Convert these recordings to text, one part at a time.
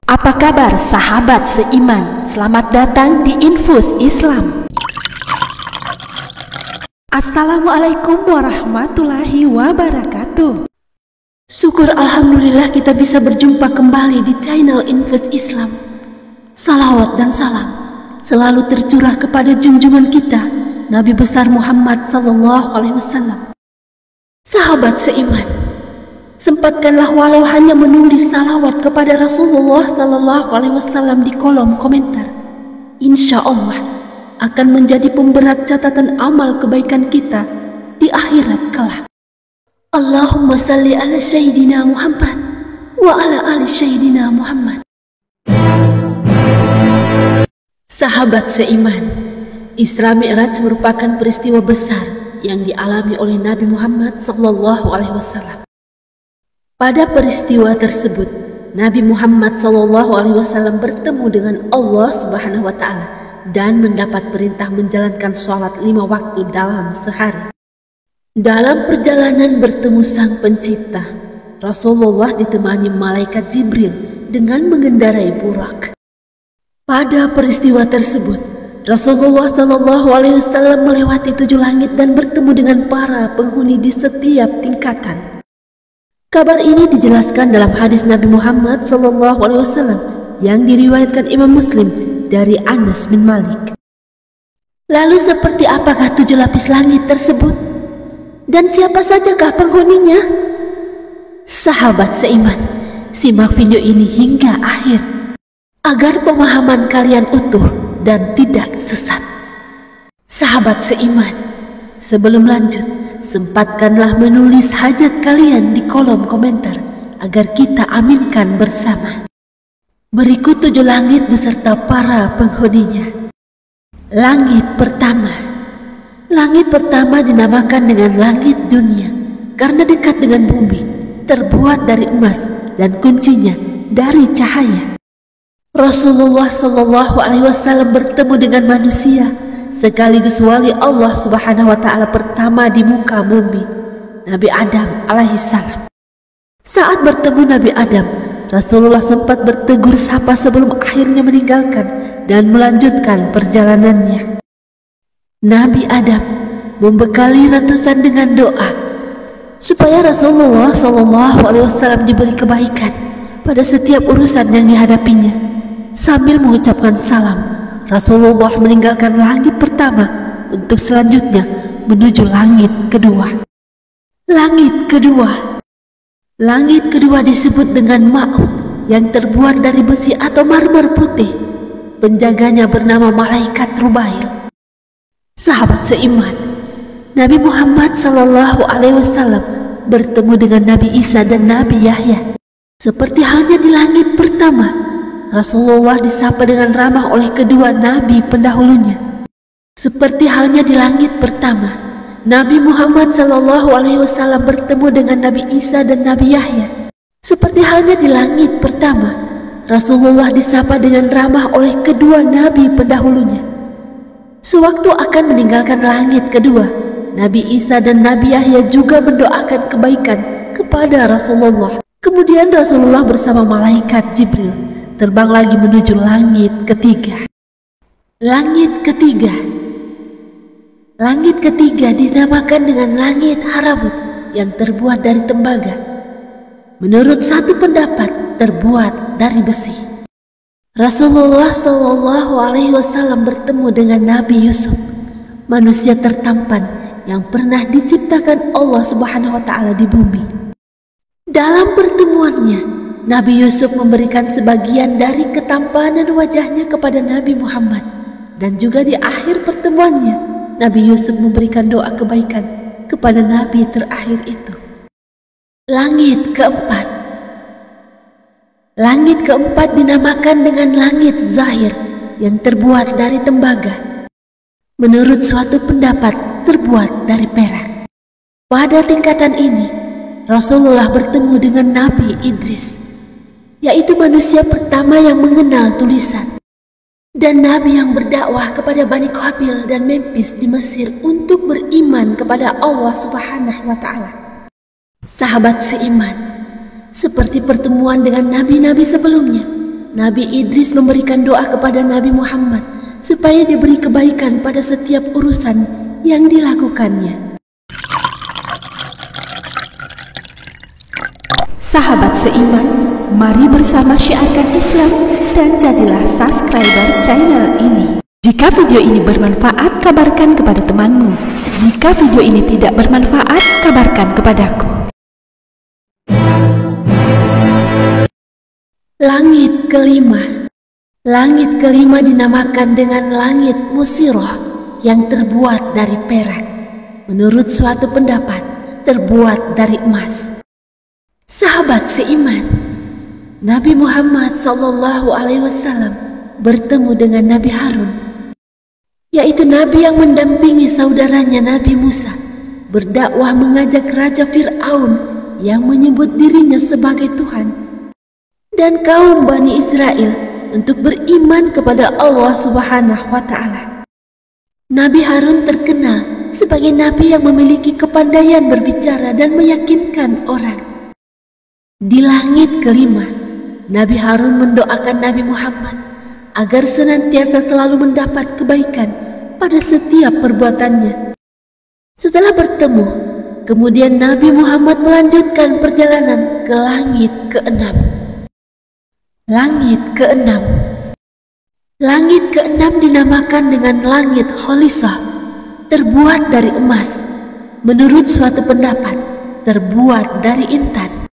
Apa kabar sahabat seiman? Selamat datang di Infus Islam. Assalamualaikum warahmatullahi wabarakatuh. Syukur alhamdulillah kita bisa berjumpa kembali di channel Infus Islam. Salawat dan salam selalu tercurah kepada junjungan kita Nabi besar Muhammad SAW. Sahabat seiman, sempatkanlah walau hanya menulis salawat kepada Rasulullah SAW di kolom komentar. Insya Allah akan menjadi pemberat catatan amal kebaikan kita di akhirat kelak. Allahumma salli ala Sayyidina Muhammad wa ala ali Sayyidina Muhammad. Sahabat seiman, Isra Mi'raj merupakan peristiwa besar yang dialami oleh Nabi Muhammad SAW. Pada peristiwa tersebut, Nabi Muhammad SAW bertemu dengan Allah Subhanahu wa Ta'ala dan mendapat perintah menjalankan sholat 5 waktu dalam sehari. Dalam perjalanan bertemu Sang Pencipta, Rasulullah ditemani malaikat Jibril dengan mengendarai burak. Pada peristiwa tersebut, Rasulullah SAW melewati 7 langit dan bertemu dengan para penghuni di setiap tingkatan. Kabar ini dijelaskan dalam hadis Nabi Muhammad SAW yang diriwayatkan Imam Muslim dari Anas bin Malik. Lalu seperti apakah 7 lapis langit tersebut? Dan siapa sajakah penghuninya? Sahabat seiman, simak video ini hingga akhir agar pemahaman kalian utuh dan tidak sesat. Sahabat seiman, sebelum lanjut, sempatkanlah menulis hajat kalian di kolom komentar agar kita aminkan bersama. Berikut 7 langit beserta para penghuninya. Langit pertama. Langit pertama dinamakan dengan langit dunia karena dekat dengan bumi, terbuat dari emas dan kuncinya dari cahaya. Rasulullah SAW bertemu dengan manusia sekaligus wali Allah Subhanahu wa Ta'ala pertama di muka bumi, Nabi Adam alaihissalam. Saat bertemu Nabi Adam, Rasulullah sempat bertegur sapa sebelum akhirnya meninggalkan dan melanjutkan perjalanannya. Nabi Adam membekali ratusan dengan doa supaya Rasulullah SAW diberi kebaikan pada setiap urusan yang dihadapinya. Sambil mengucapkan salam, Rasulullah meninggalkan langit pertama untuk selanjutnya menuju langit kedua. Langit kedua. Langit kedua disebut dengan Ma'un yang terbuat dari besi atau marmer putih. Penjaganya bernama Malaikat Rubail. Sahabat seiman, Nabi Muhammad SAW bertemu dengan Nabi Isa dan Nabi Yahya. Seperti halnya di langit pertama, Rasulullah disapa dengan ramah oleh kedua nabi pendahulunya. Seperti halnya di langit pertama, Nabi Muhammad SAW bertemu dengan Nabi Isa dan Nabi Yahya. Seperti halnya di langit pertama, Rasulullah disapa dengan ramah oleh kedua nabi pendahulunya. Sewaktu akan meninggalkan langit kedua, Nabi Isa dan Nabi Yahya juga mendoakan kebaikan kepada Rasulullah. Kemudian Rasulullah bersama malaikat Jibril terbang lagi menuju langit ketiga. Langit ketiga. Langit ketiga dinamakan dengan langit Harabut yang terbuat dari tembaga. Menurut satu pendapat terbuat dari besi. Rasulullah SAW bertemu dengan Nabi Yusuf, manusia tertampan yang pernah diciptakan Allah Subhanahu wa Ta'ala di bumi. Dalam pertemuannya, Nabi Yusuf memberikan sebagian dari ketampanan wajahnya kepada Nabi Muhammad. Dan juga di akhir pertemuannya, Nabi Yusuf memberikan doa kebaikan kepada Nabi terakhir itu. Langit keempat. Langit keempat dinamakan dengan langit Zahir yang terbuat dari tembaga. Menurut suatu pendapat terbuat dari perak. Pada tingkatan ini, Rasulullah bertemu dengan Nabi Idris, yaitu manusia pertama yang mengenal tulisan, dan Nabi yang berdakwah kepada Bani Qabil dan Memphis di Mesir untuk beriman kepada Allah Subhanahu wa Ta'ala. Sahabat seiman, seperti pertemuan dengan nabi-nabi sebelumnya, Nabi Idris memberikan doa kepada Nabi Muhammad supaya diberi kebaikan pada setiap urusan yang dilakukannya. Sahabat seiman, mari bersama syiarkan Islam dan jadilah subscriber channel ini. Jika video ini bermanfaat, kabarkan kepada temanmu. Jika video ini tidak bermanfaat, kabarkan kepadaku. Langit kelima. Langit kelima dinamakan dengan langit Musiroh yang terbuat dari perak. Menurut suatu pendapat, terbuat dari emas. Sahabat seiman, Nabi Muhammad SAW bertemu dengan Nabi Harun, yaitu Nabi yang mendampingi saudaranya Nabi Musa berdakwah mengajak Raja Fir'aun yang menyebut dirinya sebagai Tuhan dan kaum Bani Israel untuk beriman kepada Allah Subhanahu wa Ta'ala. Nabi Harun terkenal sebagai nabi yang memiliki kepandaian berbicara dan meyakinkan orang. Di langit kelima, Nabi Harun mendoakan Nabi Muhammad agar senantiasa selalu mendapat kebaikan pada setiap perbuatannya. Setelah bertemu, kemudian Nabi Muhammad melanjutkan perjalanan ke langit keenam. Langit keenam. Langit keenam dinamakan dengan langit Kholisah, terbuat dari emas. Menurut suatu pendapat, terbuat dari intan.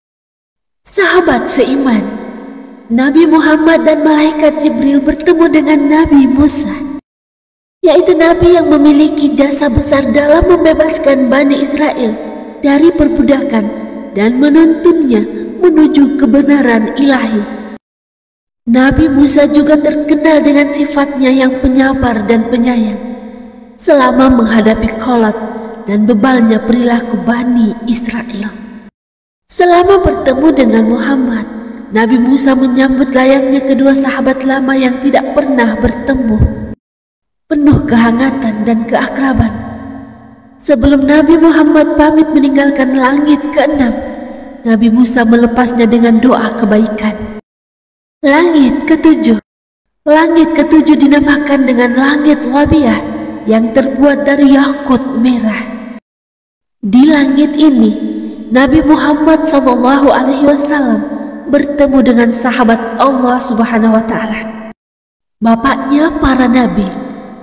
Sahabat seiman, Nabi Muhammad dan malaikat Jibril bertemu dengan Nabi Musa, yaitu Nabi yang memiliki jasa besar dalam membebaskan Bani Israel dari perbudakan dan menuntunnya menuju kebenaran ilahi. Nabi Musa juga terkenal dengan sifatnya yang penyabar dan penyayang selama menghadapi kolot dan bebalnya perilaku Bani Israel. Selama bertemu dengan Muhammad, Nabi Musa menyambut layaknya kedua sahabat lama yang tidak pernah bertemu, penuh kehangatan dan keakraban. Sebelum Nabi Muhammad pamit meninggalkan langit keenam, Nabi Musa melepasnya dengan doa kebaikan. Langit ketujuh. Langit ketujuh dinamakan dengan langit Wabiyah yang terbuat dari yakut merah. Di langit ini, Nabi Muhammad SAW bertemu dengan sahabat Allah Subhanahu wa Ta'ala, bapaknya para nabi,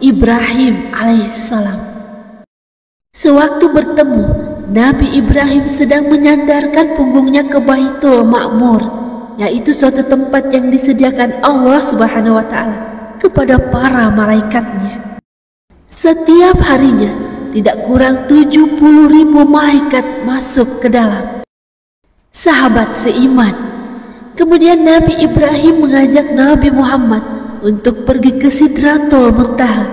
Ibrahim alaihissalam. Sewaktu bertemu, Nabi Ibrahim sedang menyandarkan punggungnya ke Baitul Ma'mur, yaitu suatu tempat yang disediakan Allah Subhanahu wa Ta'ala kepada para malaikatnya. Setiap harinya tidak kurang 70.000 malaikat masuk ke dalam. Sahabat seiman, kemudian Nabi Ibrahim mengajak Nabi Muhammad untuk pergi ke Sidratul Muntaha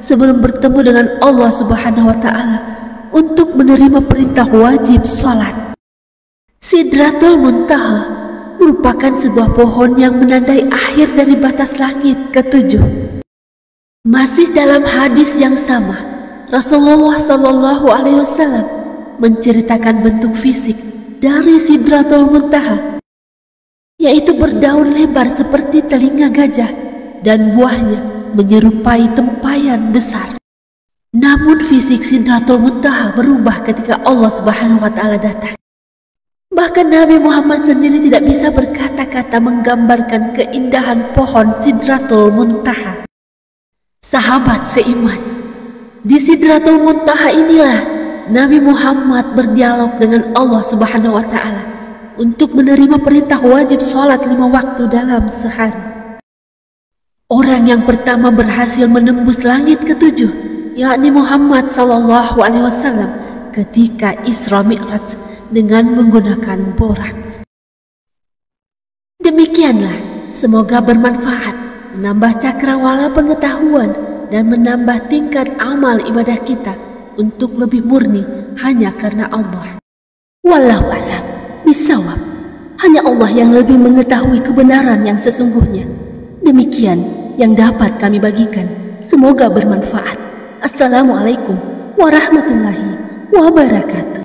sebelum bertemu dengan Allah Subhanahu wa Ta'ala untuk menerima perintah wajib salat. Sidratul Muntaha merupakan sebuah pohon yang menandai akhir dari batas langit ketujuh. Masih dalam hadis yang sama, Rasulullah SAW menceritakan bentuk fisik dari Sidratul Muntaha, yaitu berdaun lebar seperti telinga gajah dan buahnya menyerupai tempayan besar. Namun fisik Sidratul Muntaha berubah ketika Allah Subhanahu wa Ta'ala datang. Bahkan Nabi Muhammad sendiri tidak bisa berkata-kata menggambarkan keindahan pohon Sidratul Muntaha. Sahabat seiman, di Sidratul Muntaha inilah Nabi Muhammad berdialog dengan Allah Subhanahu wa Ta'ala untuk menerima perintah wajib sholat 5 waktu dalam sehari. Orang yang pertama berhasil menembus langit ketujuh, yakni Muhammad SAW ketika Isra Mi'raj dengan menggunakan borak. Demikianlah, semoga bermanfaat, menambah cakrawala pengetahuan dan menambah tingkat amal ibadah kita untuk lebih murni hanya karena Allah. Wallahu a'lam bishawab. Hanya Allah yang lebih mengetahui kebenaran yang sesungguhnya. Demikian yang dapat kami bagikan. Semoga bermanfaat. Assalamualaikum warahmatullahi wabarakatuh.